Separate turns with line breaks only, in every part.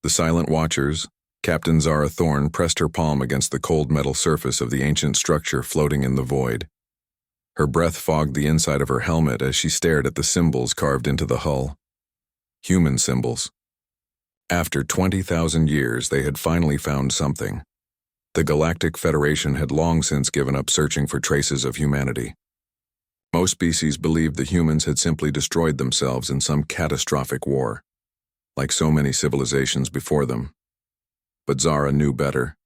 The silent watchers, Captain Zara Thorne pressed her palm against the cold metal surface of the ancient structure floating in the void. Her breath fogged the inside of her helmet as she stared at the symbols carved into the hull. Human symbols. After 20,000 years, they had finally found something. The Galactic Federation had long since given up searching for traces of humanity. Most species believed the humans had simply destroyed themselves in some catastrophic war, like so many civilizations before them. But Zara knew better.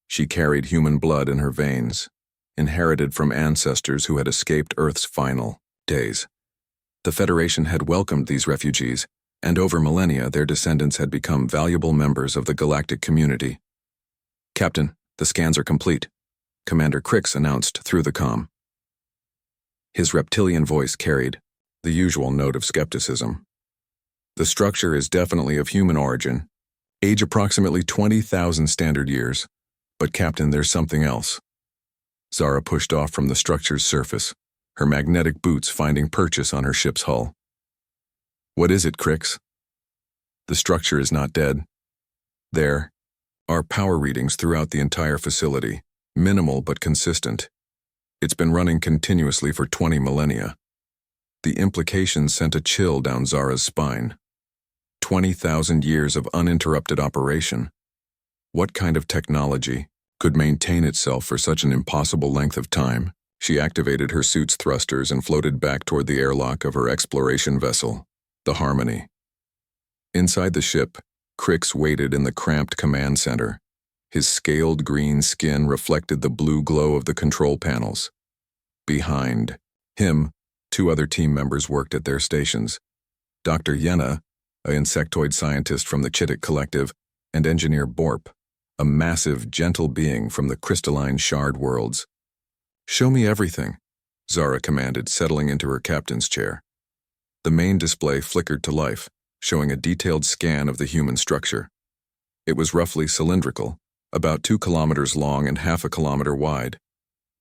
She carried human blood in her veins, inherited from ancestors who had escaped Earth's final days. The Federation had welcomed these refugees, and over millennia their descendants had become valuable members of the galactic community. "Captain, the scans are complete," Commander Crix announced through the comm. His reptilian voice carried the usual note of skepticism. "The structure is definitely of human origin, age approximately 20,000 standard years. But Captain, there's something else." Zara pushed off from the structure's surface, her magnetic boots finding purchase on her ship's hull. "What is it, Crix?" "The structure is not dead. There are power readings throughout the entire facility, minimal but consistent. It's been running continuously for 20 millennia. The implications sent a chill down Zara's spine. 20,000 years of uninterrupted operation. What kind of technology could maintain itself for such an impossible length of time? She activated her suit's thrusters and floated back toward the airlock of her exploration vessel, the Harmony. Inside the ship, Crix waited in the cramped command center. His scaled green skin reflected the blue glow of the control panels. Behind him, two other team members worked at their stations. Dr. Yenna, an insectoid scientist from the Chittick Collective, and Engineer Borp, a massive, gentle being from the crystalline shard worlds. "Show me everything," Zara commanded, settling into her captain's chair. The main display flickered to life, showing a detailed scan of the human structure. It was roughly cylindrical, about 2 kilometers long and half a kilometer wide.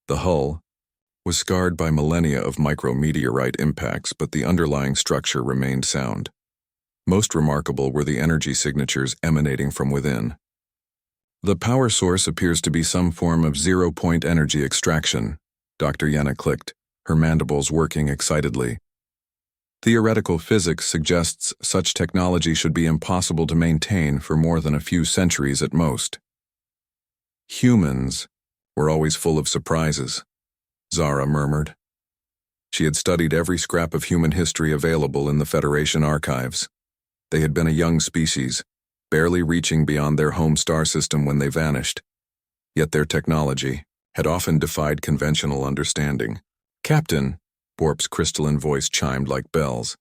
The hull was scarred by millennia of micrometeorite impacts, but the underlying structure remained sound. Most remarkable were the energy signatures emanating from within. "The power source appears to be some form of zero-point energy extraction," Dr. Yenna clicked, her mandibles working excitedly. "Theoretical physics suggests such technology should be impossible to maintain for more than a few centuries at most." "Humans were always full of surprises," Zara murmured. She had studied every scrap of human history available in the Federation archives. They had been a young species, barely reaching beyond their home star system when they vanished. Yet their technology had often defied conventional understanding. "Captain," Borp's crystalline voice chimed like bells,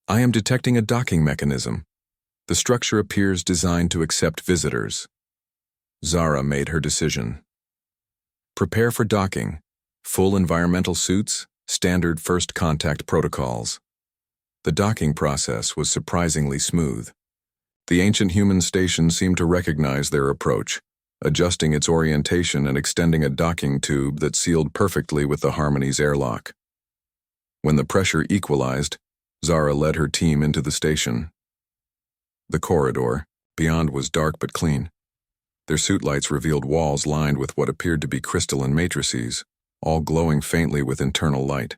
"I am detecting a docking mechanism. The structure appears designed to accept visitors." Zara made her decision. "Prepare for docking. Full environmental suits, standard first contact protocols." The docking process was surprisingly smooth. The ancient human station seemed to recognize their approach, adjusting its orientation and extending a docking tube that sealed perfectly with the Harmony's airlock. When the pressure equalized, Zara led her team into the station. The corridor beyond was dark but clean. Their suit lights revealed walls lined with what appeared to be crystalline matrices, all glowing faintly with internal light.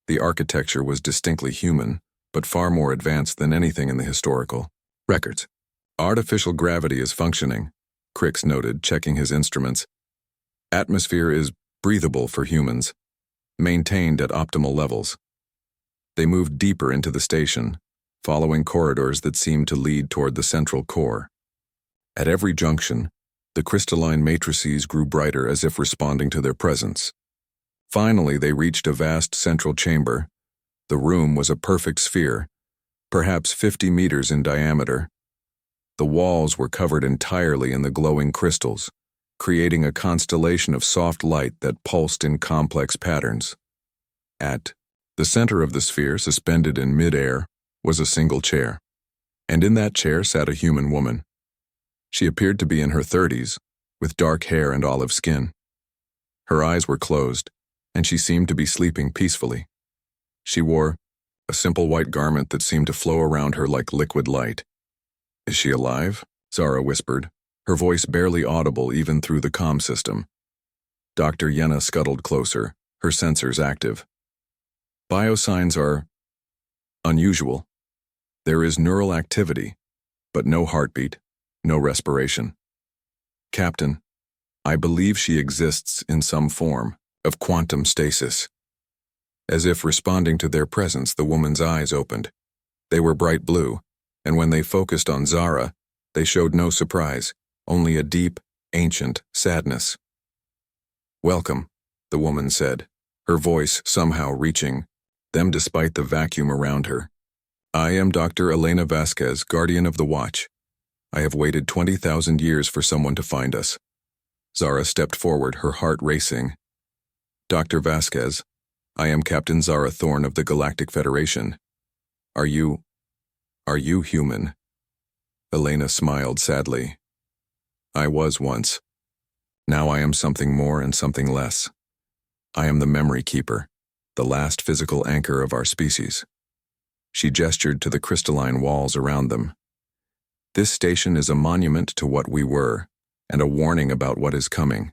The architecture was distinctly human, but far more advanced than anything in the historical records. "Artificial gravity is functioning," Crix noted, checking his instruments. "Atmosphere is breathable for humans, maintained at optimal levels." They moved deeper into the station, following corridors that seemed to lead toward the central core. At every junction, the crystalline matrices grew brighter as if responding to their presence. Finally, they reached a vast central chamber. The room was a perfect sphere, perhaps 50 meters in diameter. The walls were covered entirely in the glowing crystals, creating a constellation of soft light that pulsed in complex patterns. At the center of the sphere, suspended in midair, was a single chair, and in that chair sat a human woman. She appeared to be in her 30s, with dark hair and olive skin. Her eyes were closed, and she seemed to be sleeping peacefully. She wore a simple white garment that seemed to flow around her like liquid light. Is she alive? Zara whispered, her voice barely audible even through the comm system. Dr. Yenna scuttled closer, her sensors active. Biosigns are unusual. There is neural activity, but no heartbeat, no respiration. Captain, I believe she exists in some form of quantum stasis. As if responding to their presence, the woman's eyes opened. They were bright blue, and when they focused on Zara, they showed no surprise, only a deep, ancient sadness. Welcome, the woman said, her voice somehow reaching them despite the vacuum around her. I am Dr. Elena Vasquez, guardian of the watch. I have waited 20,000 years for someone to find us. Zara stepped forward, her heart racing. Dr. Vasquez, I am Captain Zara Thorne of the Galactic Federation. Are you human? Elena smiled sadly. I was once. Now I am something more and something less. I am the memory keeper, the last physical anchor of our species. She gestured to the crystalline walls around them. This station is a monument to what we were, and a warning about what is coming.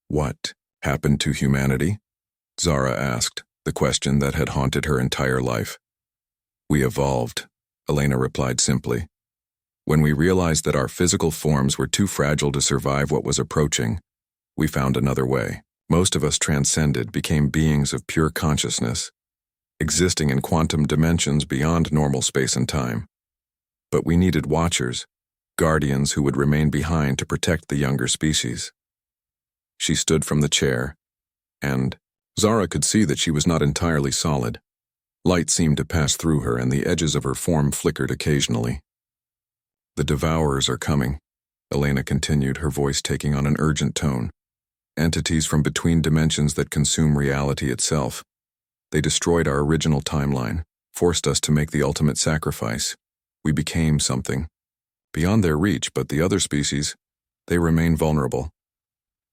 What happened to humanity? Zara asked, the question that had haunted her entire life. We evolved, Elena replied simply. When we realized that our physical forms were too fragile to survive what was approaching, we found another way. Most of us transcended, became beings of pure consciousness, existing in quantum dimensions beyond normal space and time. But we needed watchers, guardians who would remain behind to protect the younger species. She stood from the chair, and Zara could see that she was not entirely solid. Light seemed to pass through her, and the edges of her form flickered occasionally. The Devourers are coming, Elena continued, her voice taking on an urgent tone. Entities from between dimensions that consume reality itself. They destroyed our original timeline, forced us to make the ultimate sacrifice. We became something. Beyond their reach, but the other species, they remain vulnerable.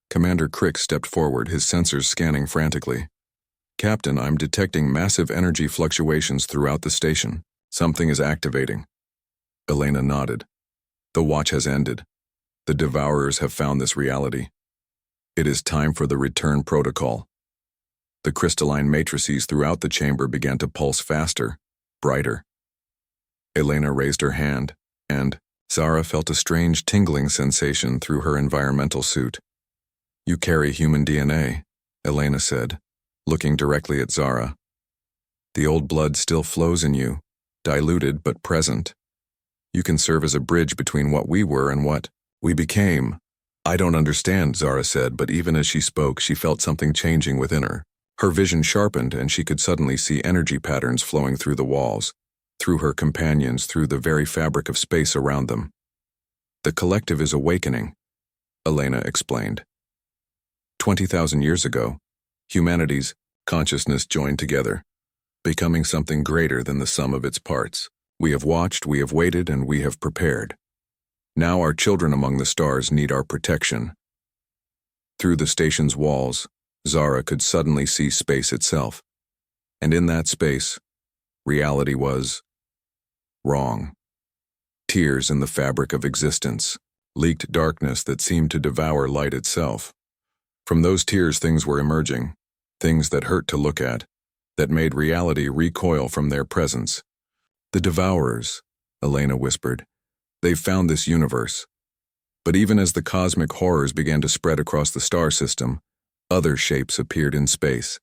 Commander Crick stepped forward, his sensors scanning frantically. Captain, I'm detecting massive energy fluctuations throughout the station. Something is activating. Elena nodded. The watch has ended. The Devourers have found this reality. It is time for the return protocol. The crystalline matrices throughout the chamber began to pulse faster, brighter. Elena raised her hand, and Zara felt a strange tingling sensation through her environmental suit. You carry human DNA, Elena said, looking directly at Zara. The old blood still flows in you, diluted but present. You can serve as a bridge between what we were and what we became. I don't understand, Zara said, but even as she spoke, she felt something changing within her. Her vision sharpened, and she could suddenly see energy patterns flowing through the walls, through her companions, through the very fabric of space around them. The collective is awakening, Elena explained. 20,000 years ago, humanity's consciousness joined together, becoming something greater than the sum of its parts. We have watched, we have waited, and we have prepared. Now our children among the stars need our protection. Through the station's walls, Zara could suddenly see space itself. And in that space, reality was wrong. Tears in the fabric of existence, leaked darkness that seemed to devour light itself. From those tears things were emerging, things that hurt to look at, that made reality recoil from their presence. The Devourers, Elena whispered. They've found this universe. But even as the cosmic horrors began to spread across the star system, other shapes appeared in space.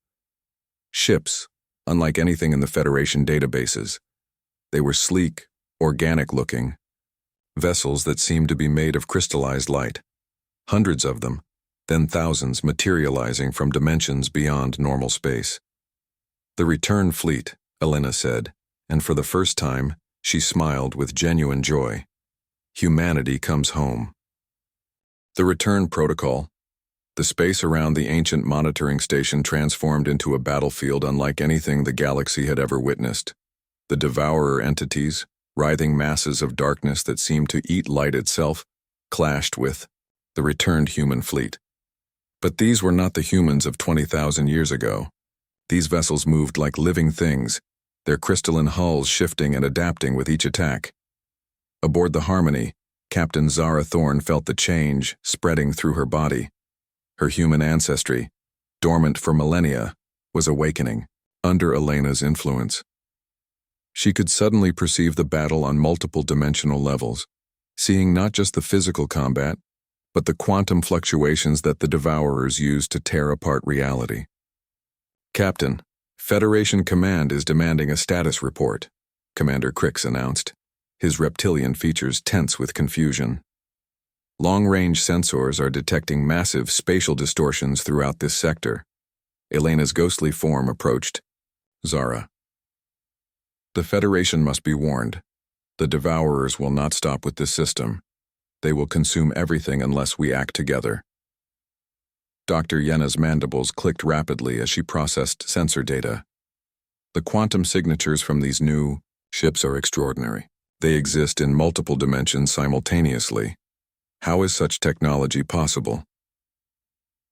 Ships, unlike anything in the Federation databases. They were sleek, organic-looking. Vessels that seemed to be made of crystallized light. Hundreds of them, then thousands materializing from dimensions beyond normal space. The return fleet, Elena said, and for the first time, she smiled with genuine joy. Humanity comes home. The return protocol. The space around the ancient monitoring station transformed into a battlefield unlike anything the galaxy had ever witnessed. The Devourer entities, writhing masses of darkness that seemed to eat light itself, clashed with the returned human fleet. But these were not the humans of 20,000 years ago. These vessels moved like living things, their crystalline hulls shifting and adapting with each attack. Aboard the Harmony, Captain Zara Thorne felt the change spreading through her body. Her human ancestry, dormant for millennia, was awakening under Elena's influence. She could suddenly perceive the battle on multiple dimensional levels, seeing not just the physical combat, but the quantum fluctuations that the Devourers use to tear apart reality. "Captain, Federation Command is demanding a status report," Commander Crix announced, his reptilian features tense with confusion. "Long-range sensors are detecting massive spatial distortions throughout this sector." Elena's ghostly form approached. "Zara. The Federation must be warned. The Devourers will not stop with this system. They will consume everything unless we act together." Dr. Yenna's mandibles clicked rapidly as she processed sensor data. The quantum signatures from these new ships are extraordinary. They exist in multiple dimensions simultaneously. How is such technology possible?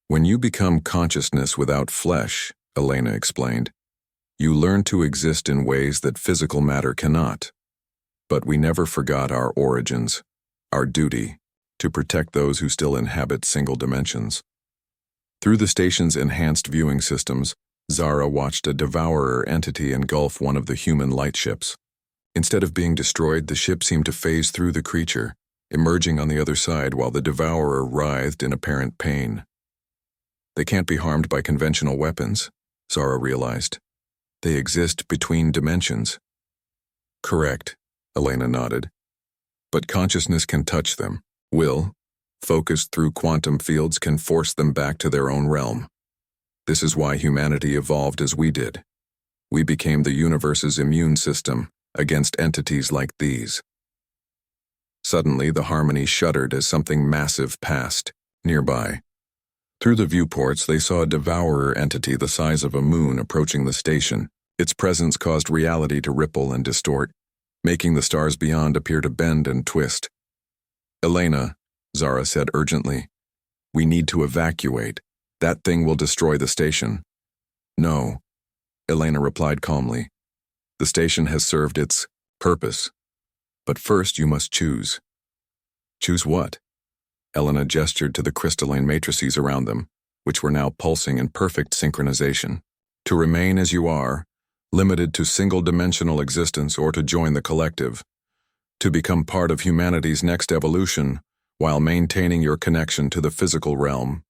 "When you become consciousness without flesh," Elena explained, "you learn to exist in ways that physical matter cannot. But we never forgot our origins, our duty, to protect those who still inhabit single dimensions." Through the station's enhanced viewing systems, Zara watched a devourer entity engulf one of the human lightships. Instead of being destroyed, the ship seemed to phase through the creature, emerging on the other side while the devourer writhed in apparent pain. They can't be harmed by conventional weapons, Zara realized. They exist between dimensions. Correct, Elena nodded. But consciousness can touch them. Will, focused through quantum fields, can force them back to their own realm. This is why humanity evolved as we did. We became the universe's immune system against entities like these. Suddenly, the Harmony shuddered as something massive passed nearby. Through the viewports, they saw a devourer entity the size of a moon approaching the station. Its presence caused reality to ripple and distort, making the stars beyond appear to bend and twist. "Elena," Zara said urgently, "we need to evacuate. That thing will destroy the station." "No," Elena replied calmly. "The station has served its purpose. But first you must choose." "Choose what?" Elena gestured to the crystalline matrices around them, which were now pulsing in perfect synchronization. "To remain as you are, limited to single-dimensional existence, or to join the collective. To become part of humanity's next evolution while maintaining your connection to the physical realm."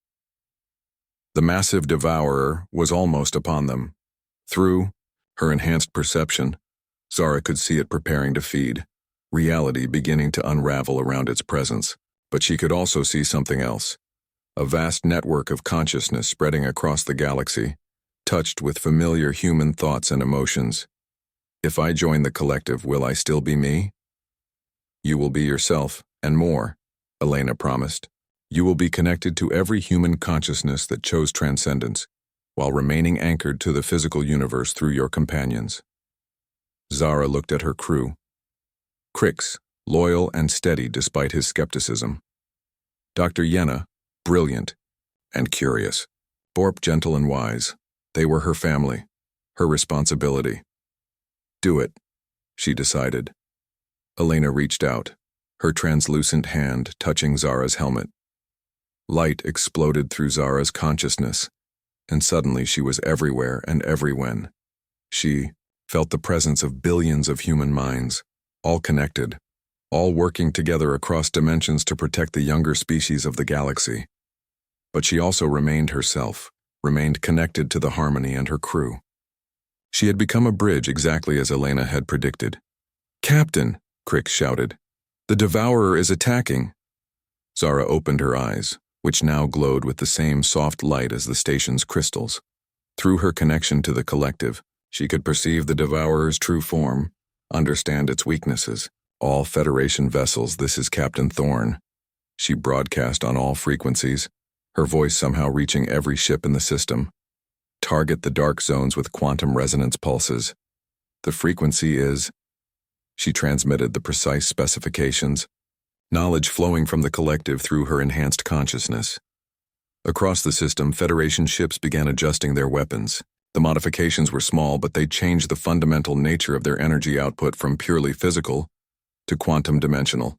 The massive devourer was almost upon them. Through her enhanced perception, Zara could see it preparing to feed, reality beginning to unravel around its presence. But she could also see something else, a vast network of consciousness spreading across the galaxy, touched with familiar human thoughts and emotions. "If I join the collective, will I still be me?" "You will be yourself, and more," Elena promised. "You will be connected to every human consciousness that chose transcendence, while remaining anchored to the physical universe through your companions." Zara looked at her crew. Crix, loyal and steady despite his skepticism. Dr. Yenna, brilliant and curious. Borp, gentle and wise. They were her family, her responsibility. "Do it," she decided. Elena reached out, her translucent hand touching Zara's helmet. Light exploded through Zara's consciousness, and suddenly she was everywhere and everywhen. She felt the presence of billions of human minds, all connected, all working together across dimensions to protect the younger species of the galaxy. But she also remained herself, remained connected to the Harmony and her crew. She had become a bridge exactly as Elena had predicted. "Captain," Crix shouted, "the Devourer is attacking." Zara opened her eyes, which now glowed with the same soft light as the station's crystals. Through her connection to the collective, she could perceive the Devourer's true form, understand its weaknesses. "All Federation vessels, this is Captain Thorne." She broadcast on all frequencies, her voice somehow reaching every ship in the system. "Target the dark zones with quantum resonance pulses. The frequency is..." She transmitted the precise specifications, knowledge flowing from the collective through her enhanced consciousness. Across the system, Federation ships began adjusting their weapons. The modifications were small, but they changed the fundamental nature of their energy output from purely physical to quantum dimensional.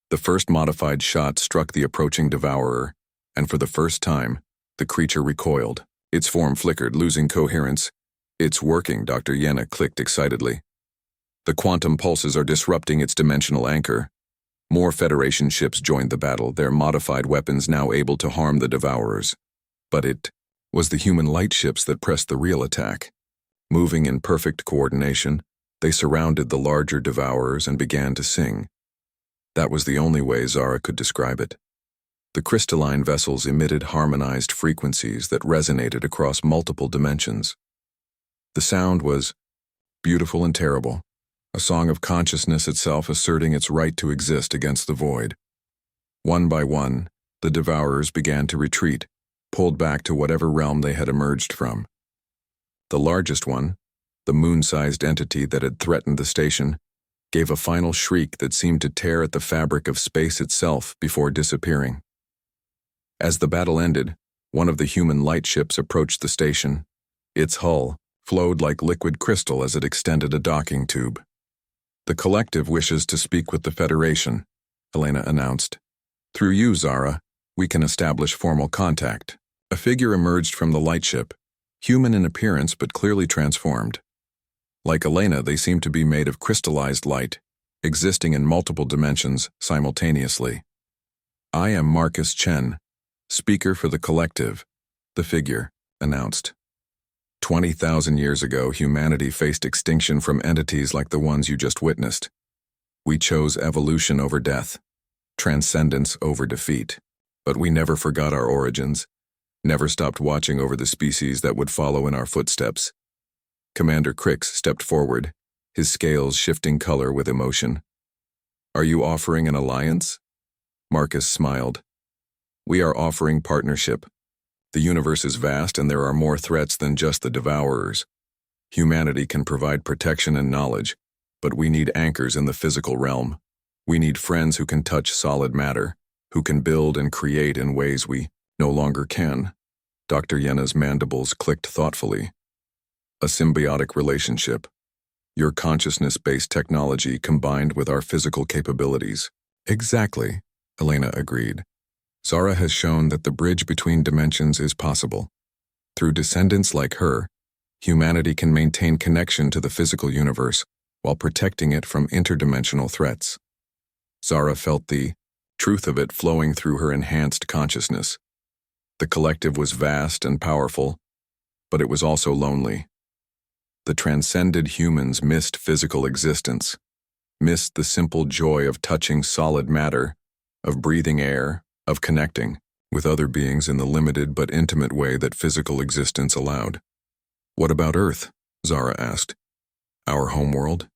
The first modified shot struck the approaching devourer, and for the first time, the creature recoiled. Its form flickered, losing coherence. "It's working," Dr. Yenna clicked excitedly. "The quantum pulses are disrupting its dimensional anchor." More Federation ships joined the battle, their modified weapons now able to harm the devourers. But it was the human light ships that pressed the real attack. Moving in perfect coordination, they surrounded the larger devourers and began to sing. That was the only way Zara could describe it. The crystalline vessels emitted harmonized frequencies that resonated across multiple dimensions. The sound was beautiful and terrible, a song of consciousness itself asserting its right to exist against the void. One by one, the devourers began to retreat, pulled back to whatever realm they had emerged from. The largest one, the moon-sized entity that had threatened the station, gave a final shriek that seemed to tear at the fabric of space itself before disappearing. As the battle ended, one of the human light ships approached the station. Its hull flowed like liquid crystal as it extended a docking tube. "The collective wishes to speak with the Federation," Elena announced. "Through you, Zara, we can establish formal contact." A figure emerged from the lightship, human in appearance but clearly transformed. Like Elena, they seemed to be made of crystallized light, existing in multiple dimensions simultaneously. "I am Marcus Chen, speaker for the collective," the figure announced. 20,000 years ago, humanity faced extinction from entities like the ones you just witnessed. We chose evolution over death, transcendence over defeat. But we never forgot our origins, never stopped watching over the species that would follow in our footsteps. Commander Crix stepped forward, his scales shifting color with emotion. "Are you offering an alliance?" Marcus smiled. "We are offering partnership. The universe is vast and there are more threats than just the devourers. Humanity can provide protection and knowledge, but we need anchors in the physical realm. We need friends who can touch solid matter, who can build and create in ways we no longer can." Dr. Yenna's mandibles clicked thoughtfully. "A symbiotic relationship. Your consciousness-based technology combined with our physical capabilities." "Exactly," Elena agreed. "Zara has shown that the bridge between dimensions is possible. Through descendants like her, humanity can maintain connection to the physical universe while protecting it from interdimensional threats." Zara felt the truth of it flowing through her enhanced consciousness. The collective was vast and powerful, but it was also lonely. The transcended humans missed physical existence, missed the simple joy of touching solid matter, of breathing air, of connecting with other beings in the limited but intimate way that physical existence allowed. "What about Earth?" Zara asked. "Our homeworld?"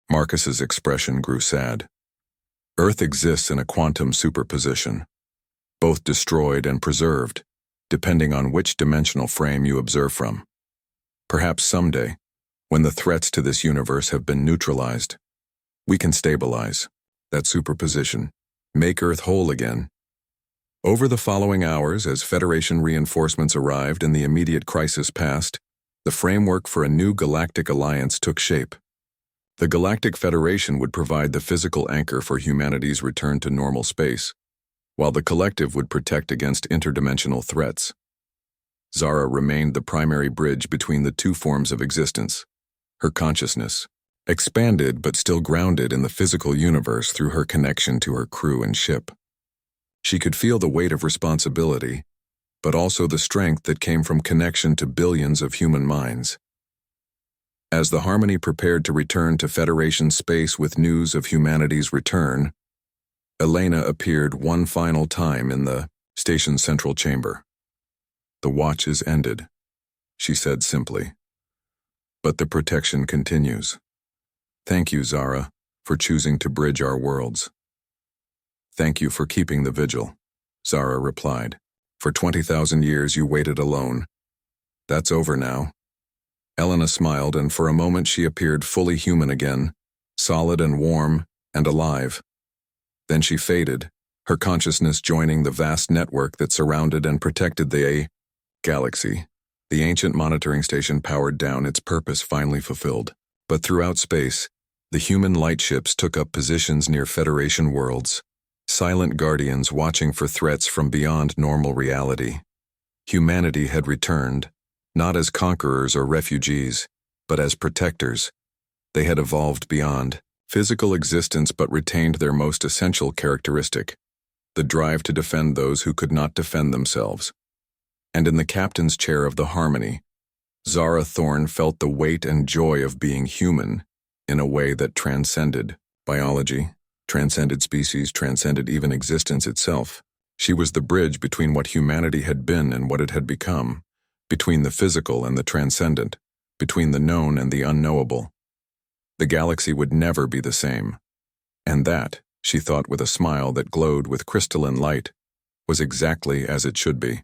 Marcus's expression grew sad. "Earth exists in a quantum superposition, both destroyed and preserved, depending on which dimensional frame you observe from. Perhaps someday, when the threats to this universe have been neutralized, we can stabilize that superposition, make Earth whole again." Over the following hours, as Federation reinforcements arrived and the immediate crisis passed, the framework for a new galactic alliance took shape. The Galactic Federation would provide the physical anchor for humanity's return to normal space, while the collective would protect against interdimensional threats. Zara remained the primary bridge between the two forms of existence. Her consciousness, expanded but still grounded in the physical universe through her connection to her crew and ship. She could feel the weight of responsibility, but also the strength that came from connection to billions of human minds. As the Harmony prepared to return to Federation space with news of humanity's return, Elena appeared one final time in the station's central chamber. "The watch is ended," she said simply. "But the protection continues. Thank you, Zara, for choosing to bridge our worlds." "Thank you for keeping the vigil," Zara replied. "For 20,000 years you waited alone. That's over now." Elena smiled, and for a moment she appeared fully human again, solid and warm and alive. Then she faded, her consciousness joining the vast network that surrounded and protected the galaxy. The ancient monitoring station powered down, its purpose finally fulfilled. But throughout space, The human lightships took up positions near Federation worlds, silent guardians watching for threats from beyond normal reality. Humanity had returned, not as conquerors or refugees, but as protectors. They had evolved beyond physical existence but retained their most essential characteristic, the drive to defend those who could not defend themselves. And in the captain's chair of the Harmony, Zara Thorne felt the weight and joy of being human in a way that transcended biology, transcended species, transcended even existence itself. She was the bridge between what humanity had been and what it had become, between the physical and the transcendent, between the known and the unknowable. The galaxy would never be the same. And that, she thought with a smile that glowed with crystalline light, was exactly as it should be.